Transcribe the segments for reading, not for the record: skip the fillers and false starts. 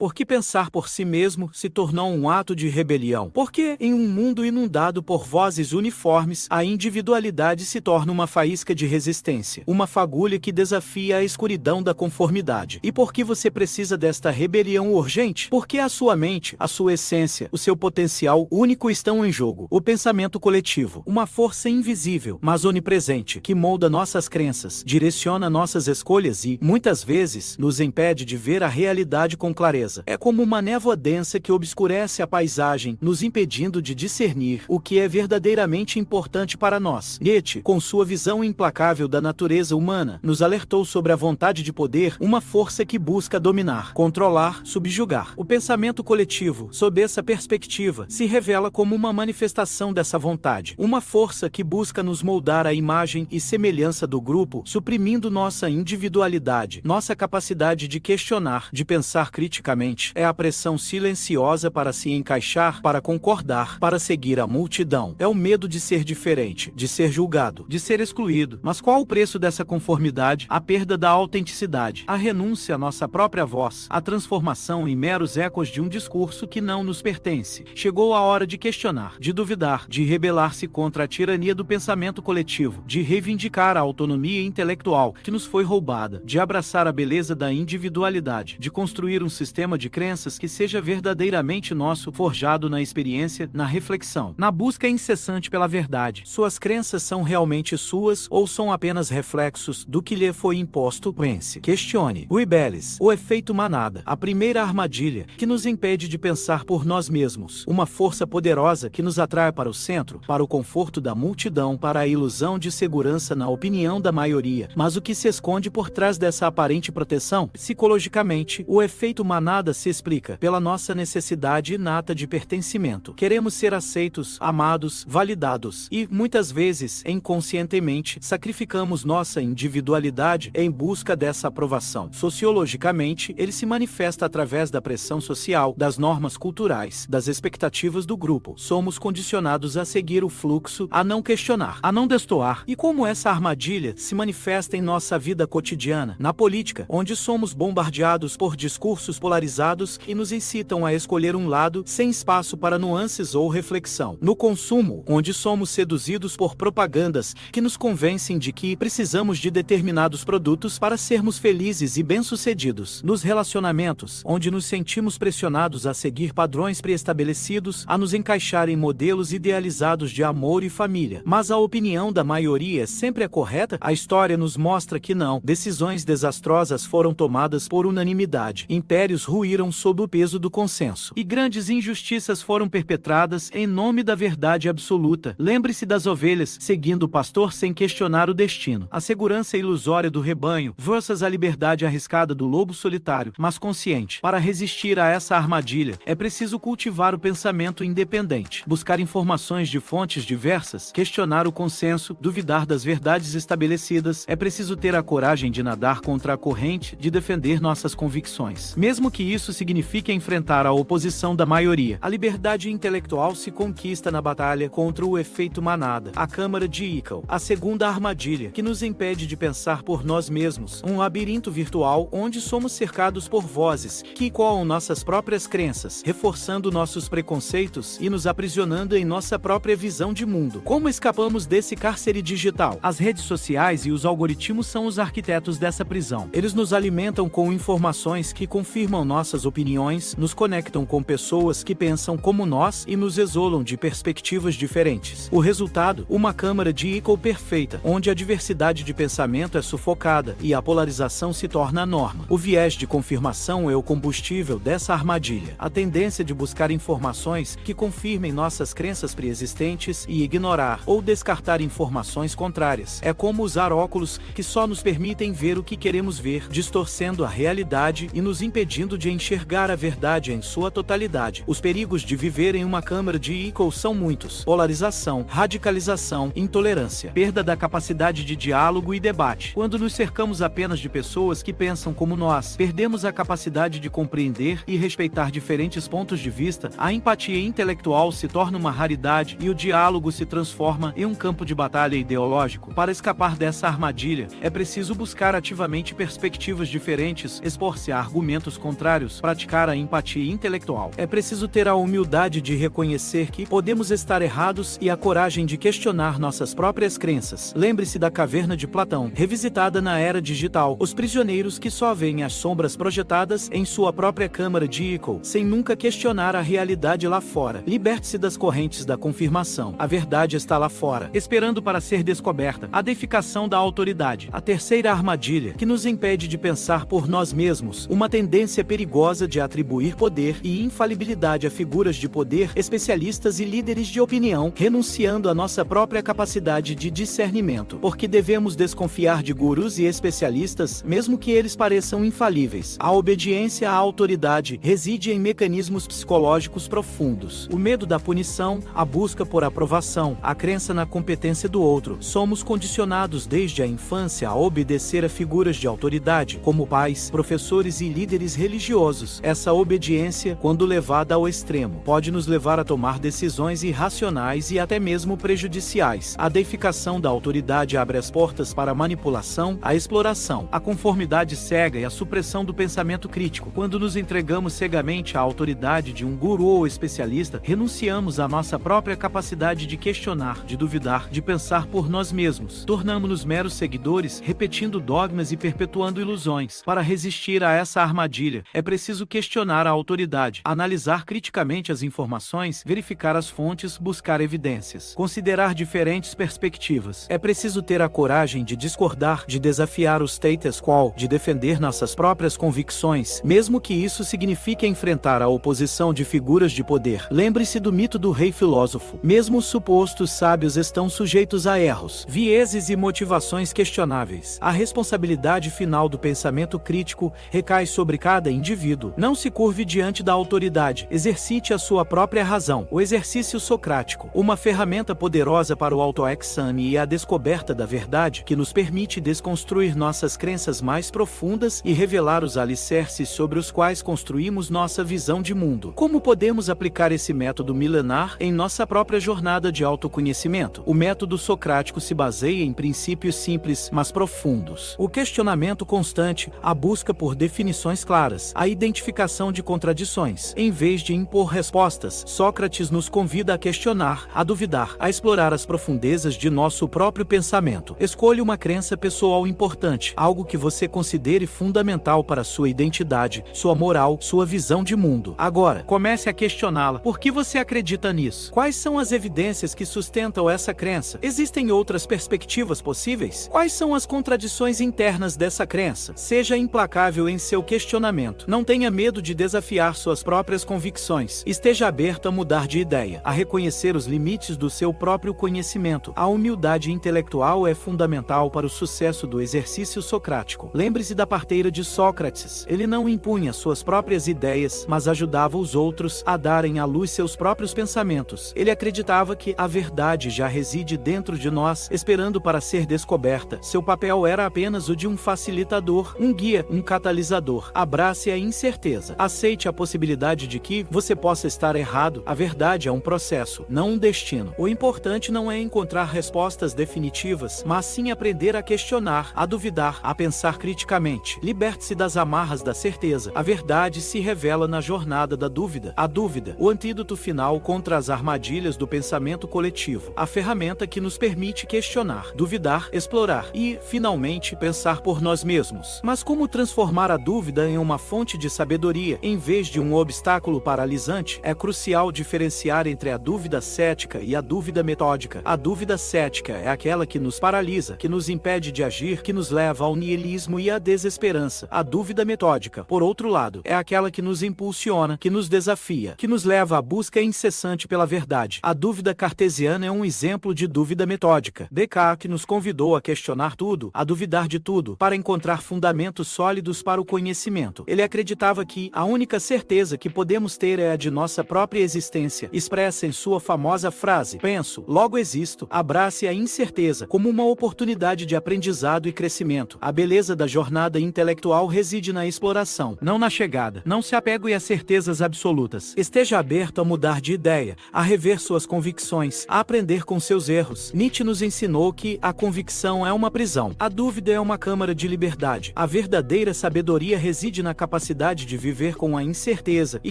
Porque pensar por si mesmo se tornou um ato de rebelião. Porque, em um mundo inundado por vozes uniformes, a individualidade se torna uma faísca de resistência, uma fagulha que desafia a escuridão da conformidade. E por que você precisa desta rebelião urgente? Porque a sua mente, a sua essência, o seu potencial único estão em jogo. O pensamento coletivo, uma força invisível, mas onipresente, que molda nossas crenças, direciona nossas escolhas e, muitas vezes, nos impede de ver a realidade com clareza. É como uma névoa densa que obscurece a paisagem, nos impedindo de discernir o que é verdadeiramente importante para nós. Nietzsche, com sua visão implacável da natureza humana, nos alertou sobre a vontade de poder, uma força que busca dominar, controlar, subjugar. O pensamento coletivo, sob essa perspectiva, se revela como uma manifestação dessa vontade, uma força que busca nos moldar à imagem e semelhança do grupo, suprimindo nossa individualidade, nossa capacidade de questionar, de pensar criticamente. É a pressão silenciosa para se encaixar, para concordar, para seguir a multidão. É o medo de ser diferente, de ser julgado, de ser excluído. Mas qual o preço dessa conformidade? A perda da autenticidade, a renúncia à nossa própria voz, a transformação em meros ecos de um discurso que não nos pertence. Chegou a hora de questionar, de duvidar, de rebelar-se contra a tirania do pensamento coletivo, de reivindicar a autonomia intelectual que nos foi roubada, de abraçar a beleza da individualidade, de construir um sistema de crenças que seja verdadeiramente nosso, forjado na experiência, na reflexão, na busca incessante pela verdade. Suas crenças são realmente suas ou são apenas reflexos do que lhe foi imposto? Pense, questione, rebele-se. O efeito manada, a primeira armadilha que nos impede de pensar por nós mesmos, uma força poderosa que nos atrai para o centro, para o conforto da multidão, para a ilusão de segurança na opinião da maioria. Mas o que se esconde por trás dessa aparente proteção? Psicologicamente, o efeito manada se explica pela nossa necessidade inata de pertencimento. Queremos ser aceitos, amados, validados e, muitas vezes, inconscientemente, sacrificamos nossa individualidade em busca dessa aprovação. Sociologicamente, ele se manifesta através da pressão social, das normas culturais, das expectativas do grupo. Somos condicionados a seguir o fluxo, a não questionar, a não destoar. E como essa armadilha se manifesta em nossa vida cotidiana? Na política, onde somos bombardeados por discursos polarizados que nos incitam a escolher um lado sem espaço para nuances ou reflexão. No consumo, onde somos seduzidos por propagandas que nos convencem de que precisamos de determinados produtos para sermos felizes e bem-sucedidos. Nos relacionamentos, onde nos sentimos pressionados a seguir padrões pré-estabelecidos, a nos encaixar em modelos idealizados de amor e família. Mas a opinião da maioria sempre é correta? A história nos mostra que não. Decisões desastrosas foram tomadas por unanimidade. Impérios ruíram sob o peso do consenso. E grandes injustiças foram perpetradas em nome da verdade absoluta. Lembre-se das ovelhas, seguindo o pastor sem questionar o destino. A segurança ilusória do rebanho versus a liberdade arriscada do lobo solitário, mas consciente. Para resistir a essa armadilha, é preciso cultivar o pensamento independente, buscar informações de fontes diversas, questionar o consenso, duvidar das verdades estabelecidas. É preciso ter a coragem de nadar contra a corrente, de defender nossas convicções. Mesmo que isso signifique enfrentar a oposição da maioria. A liberdade intelectual se conquista na batalha contra o efeito manada, a câmara de Icaro, a segunda armadilha, que nos impede de pensar por nós mesmos, um labirinto virtual onde somos cercados por vozes que ecoam nossas próprias crenças, reforçando nossos preconceitos e nos aprisionando em nossa própria visão de mundo. Como escapamos desse cárcere digital? As redes sociais e os algoritmos são os arquitetos dessa prisão. Eles nos alimentam com informações que confirmam nossas opiniões, nos conectam com pessoas que pensam como nós e nos isolam de perspectivas diferentes. O resultado? Uma câmara de Icaro perfeita, onde a diversidade de pensamento é sufocada e a polarização se torna a norma. O viés de confirmação é o combustível dessa armadilha. A tendência de buscar informações que confirmem nossas crenças preexistentes e ignorar ou descartar informações contrárias. É como usar óculos que só nos permitem ver o que queremos ver, distorcendo a realidade e nos impedindo de enxergar a verdade em sua totalidade. Os perigos de viver em uma câmara de Icaro são muitos: polarização, radicalização, intolerância, perda da capacidade de diálogo e debate. Quando nos cercamos apenas de pessoas que pensam como nós, perdemos a capacidade de compreender e respeitar diferentes pontos de vista, a empatia intelectual se torna uma raridade e o diálogo se transforma em um campo de batalha ideológico. Para escapar dessa armadilha, é preciso buscar ativamente perspectivas diferentes, expor-se a argumentos contrários contrários, praticar a empatia intelectual. É preciso ter a humildade de reconhecer que podemos estar errados e a coragem de questionar nossas próprias crenças. Lembre-se da caverna de Platão, revisitada na era digital. Os prisioneiros que só veem as sombras projetadas em sua própria câmara de eco, sem nunca questionar a realidade lá fora. Liberte-se das correntes da confirmação. A verdade está lá fora, esperando para ser descoberta. A deificação da autoridade. A terceira armadilha, que nos impede de pensar por nós mesmos. Uma tendência perigosa de atribuir poder e infalibilidade a figuras de poder, especialistas e líderes de opinião, renunciando à nossa própria capacidade de discernimento. Porque devemos desconfiar de gurus e especialistas, mesmo que eles pareçam infalíveis. A obediência à autoridade reside em mecanismos psicológicos profundos. O medo da punição, a busca por aprovação, a crença na competência do outro. Somos condicionados desde a infância a obedecer a figuras de autoridade, como pais, professores e líderes religiosos. Essa obediência, quando levada ao extremo, pode nos levar a tomar decisões irracionais e até mesmo prejudiciais. A deificação da autoridade abre as portas para a manipulação, a exploração, a conformidade cega e a supressão do pensamento crítico. Quando nos entregamos cegamente à autoridade de um guru ou especialista, renunciamos à nossa própria capacidade de questionar, de duvidar, de pensar por nós mesmos. Tornamos-nos meros seguidores, repetindo dogmas e perpetuando ilusões. Para resistir a essa armadilha, é preciso questionar a autoridade, analisar criticamente as informações, verificar as fontes, buscar evidências, considerar diferentes perspectivas. É preciso ter a coragem de discordar, de desafiar o status quo, de defender nossas próprias convicções, mesmo que isso signifique enfrentar a oposição de figuras de poder. Lembre-se do mito do rei filósofo. Mesmo os supostos sábios estão sujeitos a erros, vieses e motivações questionáveis. A responsabilidade final do pensamento crítico recai sobre cada indivíduo. Não se curve diante da autoridade. Exercite a sua própria razão. O exercício socrático, uma ferramenta poderosa para o autoexame e a descoberta da verdade, que nos permite desconstruir nossas crenças mais profundas e revelar os alicerces sobre os quais construímos nossa visão de mundo. Como podemos aplicar esse método milenar em nossa própria jornada de autoconhecimento? O método socrático se baseia em princípios simples, mas profundos. O questionamento constante, a busca por definições claras, a identificação de contradições. Em vez de impor respostas, Sócrates nos convida a questionar, a duvidar, a explorar as profundezas de nosso próprio pensamento. Escolha uma crença pessoal importante, algo que você considere fundamental para sua identidade, sua moral, sua visão de mundo. Agora, comece a questioná-la. Por que você acredita nisso? Quais são as evidências que sustentam essa crença? Existem outras perspectivas possíveis? Quais são as contradições internas dessa crença? Seja implacável em seu questionamento. Não tenha medo de desafiar suas próprias convicções. Esteja aberto a mudar de ideia, a reconhecer os limites do seu próprio conhecimento. A humildade intelectual é fundamental para o sucesso do exercício socrático. Lembre-se da parteira de Sócrates. Ele não impunha suas próprias ideias, mas ajudava os outros a darem à luz seus próprios pensamentos. Ele acreditava que a verdade já reside dentro de nós, esperando para ser descoberta. Seu papel era apenas o de um facilitador, um guia, um catalisador. Abrace a incerteza. Aceite a possibilidade de que você possa estar errado. A verdade é um processo, não um destino. O importante não é encontrar respostas definitivas, mas sim aprender a questionar, a duvidar, a pensar criticamente. Liberte-se das amarras da certeza. A verdade se revela na jornada da dúvida. A dúvida, o antídoto final contra as armadilhas do pensamento coletivo. A ferramenta que nos permite questionar, duvidar, explorar e, finalmente, pensar por nós mesmos. Mas como transformar a dúvida em uma fonte de sabedoria, em vez de um obstáculo paralisante? É crucial diferenciar entre a dúvida cética e a dúvida metódica. A dúvida cética é aquela que nos paralisa, que nos impede de agir, que nos leva ao niilismo e à desesperança. A dúvida metódica, por outro lado, é aquela que nos impulsiona, que nos desafia, que nos leva à busca incessante pela verdade. A dúvida cartesiana é um exemplo de dúvida metódica. Descartes nos convidou a questionar tudo, a duvidar de tudo, para encontrar fundamentos sólidos para o conhecimento. Ele acreditava que a única certeza que podemos ter é a de nossa própria existência, expressa em sua famosa frase: penso, logo existo. Abrace a incerteza como uma oportunidade de aprendizado e crescimento. A beleza da jornada intelectual reside na exploração, não na chegada. Não se apegue a certezas absolutas. Esteja aberto a mudar de ideia, a rever suas convicções, a aprender com seus erros. Nietzsche nos ensinou que a convicção é uma prisão. A dúvida é uma câmara de liberdade. A verdadeira sabedoria reside na capacidade capacidade de viver com a incerteza e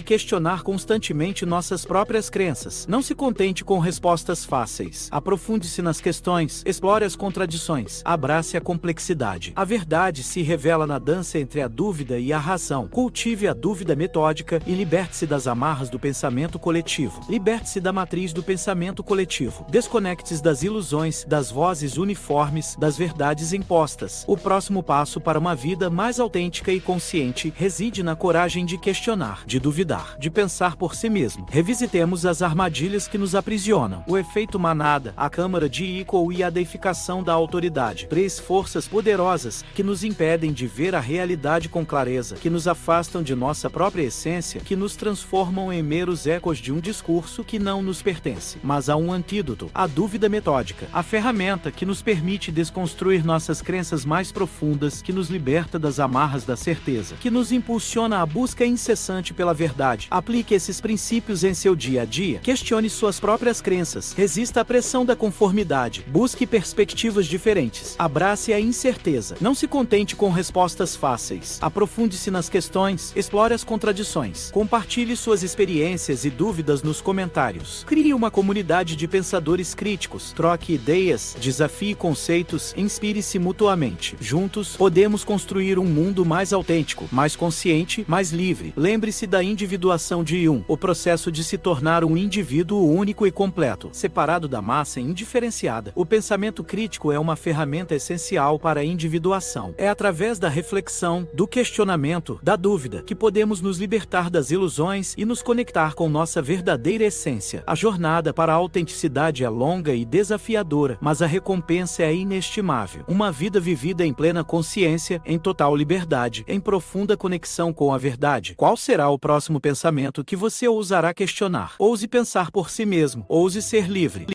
questionar constantemente nossas próprias crenças. Não se contente com respostas fáceis. Aprofunde-se nas questões, explore as contradições, abrace a complexidade. A verdade se revela na dança entre a dúvida e a razão. Cultive a dúvida metódica e liberte-se das amarras do pensamento coletivo. Liberte-se da matriz do pensamento coletivo. Desconecte-se das ilusões, das vozes uniformes, das verdades impostas. O próximo passo para uma vida mais autêntica e consciente reside na coragem de questionar, de duvidar, de pensar por si mesmo. Revisitemos as armadilhas que nos aprisionam. O efeito manada, a câmara de eco e a deificação da autoridade. Três forças poderosas que nos impedem de ver a realidade com clareza, que nos afastam de nossa própria essência, que nos transformam em meros ecos de um discurso que não nos pertence. Mas há um antídoto, a dúvida metódica, a ferramenta que nos permite desconstruir nossas crenças mais profundas, que nos liberta das amarras da certeza, que nos impulsiona à busca incessante pela verdade. Aplique esses princípios em seu dia a dia, questione suas próprias crenças, resista à pressão da conformidade, busque perspectivas diferentes, abrace a incerteza, não se contente com respostas fáceis, aprofunde-se nas questões, explore as contradições, compartilhe suas experiências e dúvidas nos comentários, crie uma comunidade de pensadores críticos, troque ideias, desafie conceitos, inspire-se mutuamente. Juntos, podemos construir um mundo mais autêntico, mais consciente, mais livre. Lembre-se da individuação de Jung, o processo de se tornar um indivíduo único e completo, separado da massa indiferenciada. O pensamento crítico é uma ferramenta essencial para a individuação. É através da reflexão, do questionamento, da dúvida, que podemos nos libertar das ilusões e nos conectar com nossa verdadeira essência. A jornada para a autenticidade é longa e desafiadora, mas a recompensa é inestimável. Uma vida vivida em plena consciência, em total liberdade, em profunda conexão com a verdade. Qual será o próximo pensamento que você ousará questionar? Ouse pensar por si mesmo, ouse ser livre.